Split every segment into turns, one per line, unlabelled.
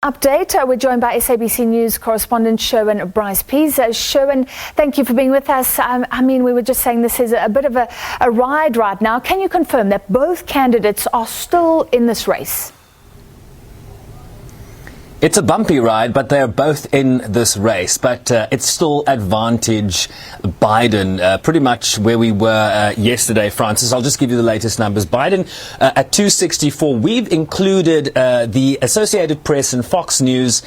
Update. We're joined by SABC News Correspondent Sherwin Byce-Pease. Sherwin, thank you for being with us. We were just saying this is a bit of a ride right now. Can you confirm that both candidates are still in this race?
It's a bumpy ride, but they're both in this race. But it's still advantage Biden, pretty much where we were yesterday, Francis. I'll just give you the latest numbers. Biden at 264. We've included the Associated Press and Fox News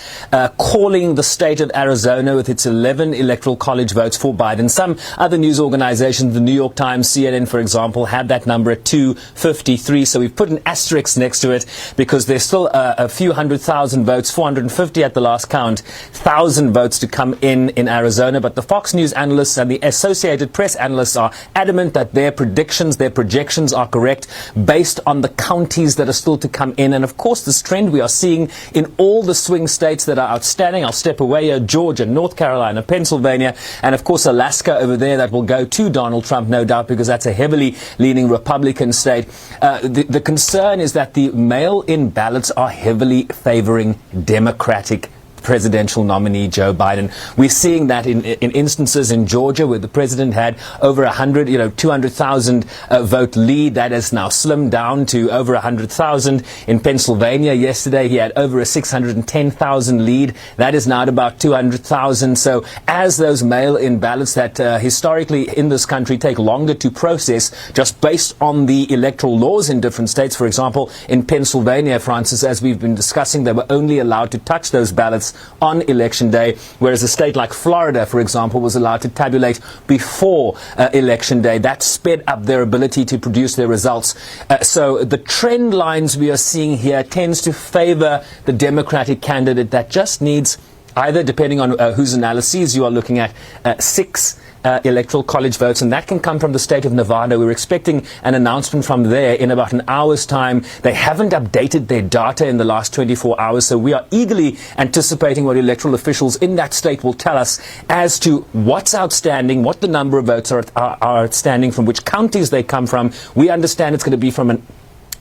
calling the state of Arizona with its 11 electoral college votes for Biden. Some other news organizations, the New York Times, CNN, for example, had that number at 253. So we've put an asterisk next to it because there's still a few 100,000 votes, 450 at the last count, 1,000 votes to come in Arizona. But the Fox News analysts and the Associated Press analysts are adamant that their predictions, their projections are correct based on the counties that are still to come in. And of course, this trend we are seeing in all the swing states that are outstanding. I'll step away here: Georgia, North Carolina, Pennsylvania, and of course Alaska over there, that will go to Donald Trump, no doubt, because that's a heavily leaning Republican state. The concern is that the mail-in ballots are heavily favoring Democratic presidential nominee Joe Biden. We're seeing that in instances in Georgia where the president had over 200,000 vote lead. That has now slimmed down to over 100,000. In Pennsylvania yesterday he had over a 610,000 lead. That is now at about 200,000. So as those mail-in ballots that historically in this country take longer to process just based on the electoral laws in different states, for example, in Pennsylvania, Francis, as we've been discussing, they were only allowed to touch those ballots on election day, whereas a state like Florida, for example, was allowed to tabulate before election day. That sped up their ability to produce their results. So the trend lines we are seeing here tends to favor the Democratic candidate that just needs either, depending on whose analyses you are looking at, 6 electoral college votes, and that can come from the state of Nevada. We're expecting an announcement from there in about an hour's time. They haven't updated their data in the last 24 hours, so we are eagerly anticipating what electoral officials in that state will tell us as to what's outstanding, what the number of votes are outstanding, from which counties they come from. We understand it's going to be from an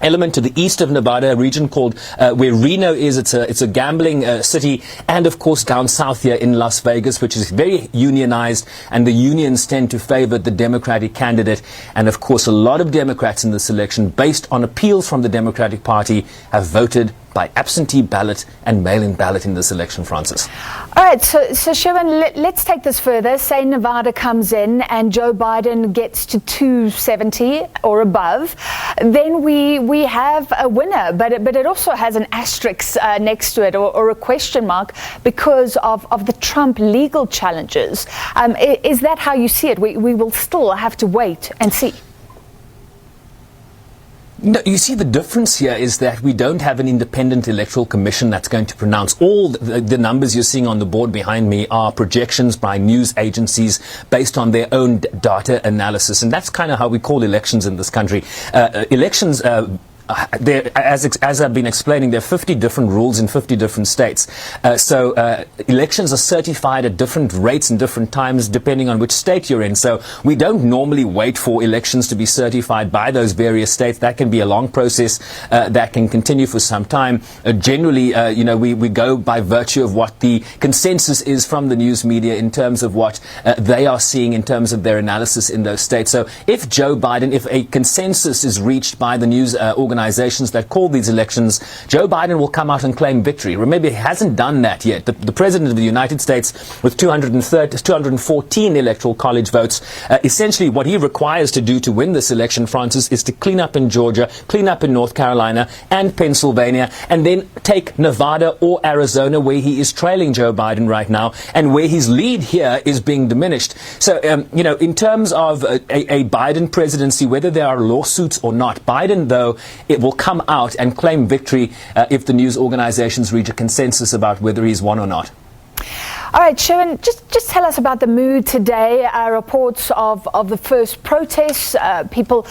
element to the east of Nevada, a region called where Reno is. It's a gambling city, and of course down south here in Las Vegas, which is very unionized, and the unions tend to favor the Democratic candidate. And of course a lot of Democrats in this election, based on appeals from the Democratic Party, have voted by absentee ballot and mail-in ballot in this election, Francis.
All right, so Sherwin, let's take this further. Say Nevada comes in and Joe Biden gets to 270 or above, then we have a winner, but it also has an asterisk next to it, or a question mark, because of the Trump legal challenges. Is that how you see it? We will still have to wait and see.
No, you see, the difference here is that we don't have an independent electoral commission that's going to pronounce. All the numbers you're seeing on the board behind me are projections by news agencies based on their own data analysis. And that's kind of how we call elections in this country. Elections... as I've been explaining, there are 50 different rules in 50 different states. So elections are certified at different rates and different times depending on which state you're in. So we don't normally wait for elections to be certified by those various states. That can be a long process that can continue for some time. Generally, we go by virtue of what the consensus is from the news media in terms of what they are seeing in terms of their analysis in those states. So if Joe Biden, if a consensus is reached by the news organizations that call these elections, Joe Biden will come out and claim victory. Remember, he hasn't done that yet. The President of the United States, with 214 electoral college votes, essentially what he requires to do to win this election, Francis, is to clean up in Georgia, clean up in North Carolina and Pennsylvania, and then take Nevada or Arizona, where he is trailing Joe Biden right now, and where his lead here is being diminished. So, in terms of a Biden presidency, whether there are lawsuits or not, Biden, though, it will come out and claim victory if the news organizations reach a consensus about whether he's won or not.
All right, Sherwin, just tell us about the mood today. Reports of the first protests, people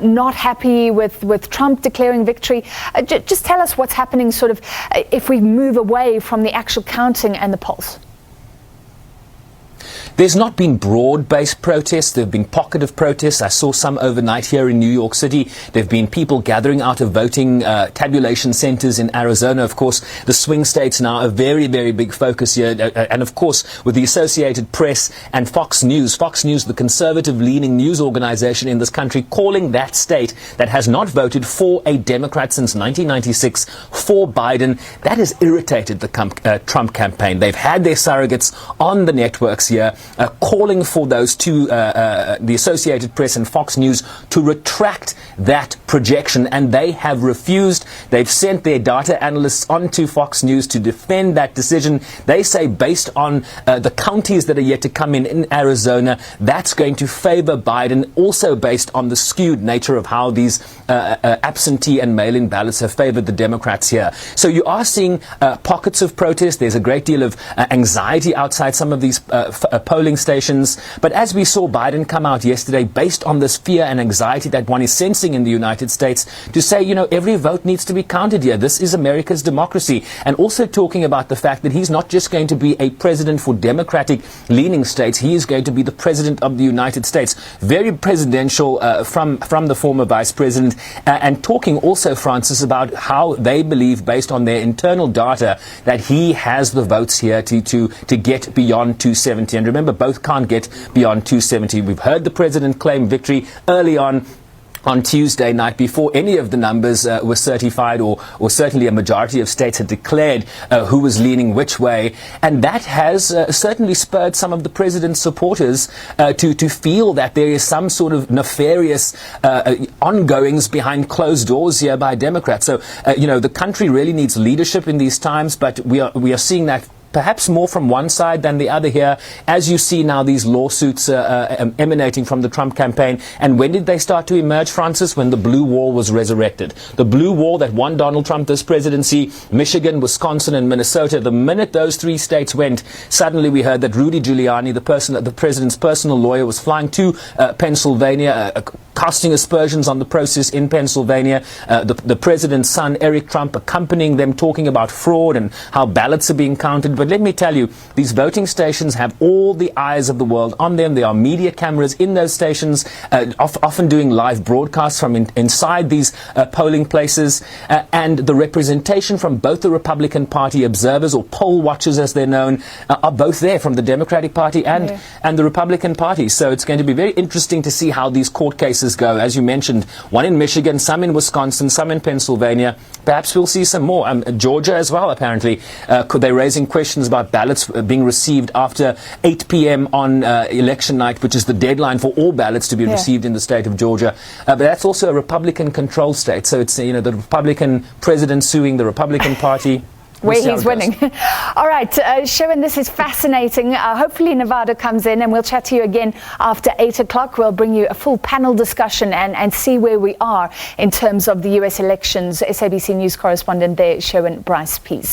not happy with Trump declaring victory. Just tell us what's happening, sort of, if we move away from the actual counting and the polls.
There's not been broad-based protests. There have been pocket of protests. I saw some overnight here in New York City. There have been people gathering out of voting tabulation centers in Arizona. Of course, the swing states now a very, very big focus here. And of course, with the Associated Press and Fox News, the conservative-leaning news organization in this country, calling that state that has not voted for a Democrat since 1996 for Biden. That has irritated the Trump campaign. They've had their surrogates on the networks here calling for those two, the Associated Press and Fox News, to retract that projection, and they have refused. They've sent their data analysts onto Fox News to defend that decision. They say based on the counties that are yet to come in Arizona, that's going to favor Biden, also based on the skewed nature of how these absentee and mail-in ballots have favored the Democrats here. So you are seeing pockets of protest. There's a great deal of anxiety outside some of these polling stations. But as we saw Biden come out yesterday, based on this fear and anxiety that one is sensing in the United States, to say, you know, every vote needs to be counted here. This is America's democracy. And also talking about the fact that he's not just going to be a president for Democratic-leaning states. He is going to be the president of the United States. Very presidential from the former vice president. And talking also, Francis, about how they believe, based on their internal data, that he has the votes here to get beyond 270. And remember, both can't get beyond 270. We've heard the president claim victory early on Tuesday night, before any of the numbers were certified, or certainly a majority of states had declared who was leaning which way. And that has certainly spurred some of the president's supporters to feel that there is some sort of nefarious ongoings behind closed doors here by Democrats. So, the country really needs leadership in these times, but we are seeing that perhaps more from one side than the other here, as you see now these lawsuits emanating from the Trump campaign. And when did they start to emerge, Francis? When the blue wall was resurrected. The blue wall that won Donald Trump this presidency, Michigan, Wisconsin, and Minnesota. The minute those three states went, suddenly we heard that Rudy Giuliani, the president's personal lawyer, was flying to Pennsylvania, casting aspersions on the process in Pennsylvania. The president's son, Eric Trump, accompanying them, talking about fraud and how ballots are being counted. But let me tell you, these voting stations have all the eyes of the world on them. There are media cameras in those stations, often doing live broadcasts from inside these polling places. And the representation from both the Republican Party observers, or poll watchers as they're known, are both there from the Democratic Party and the Republican Party. So it's going to be very interesting to see how these court cases go. As you mentioned, one in Michigan, some in Wisconsin, some in Pennsylvania. Perhaps we'll see some more. Georgia as well, apparently. They're raising questions about ballots being received after 8 p.m. on election night, which is the deadline for all ballots to be received in the state of Georgia. But that's also a Republican-controlled state. So it's, the Republican president suing the Republican Party.
Where he's winning. All right, Sherwin, this is fascinating. Hopefully Nevada comes in, and we'll chat to you again after 8 o'clock. We'll bring you a full panel discussion and see where we are in terms of the U.S. elections. SABC News Correspondent there, Sherwin Byce-Pease.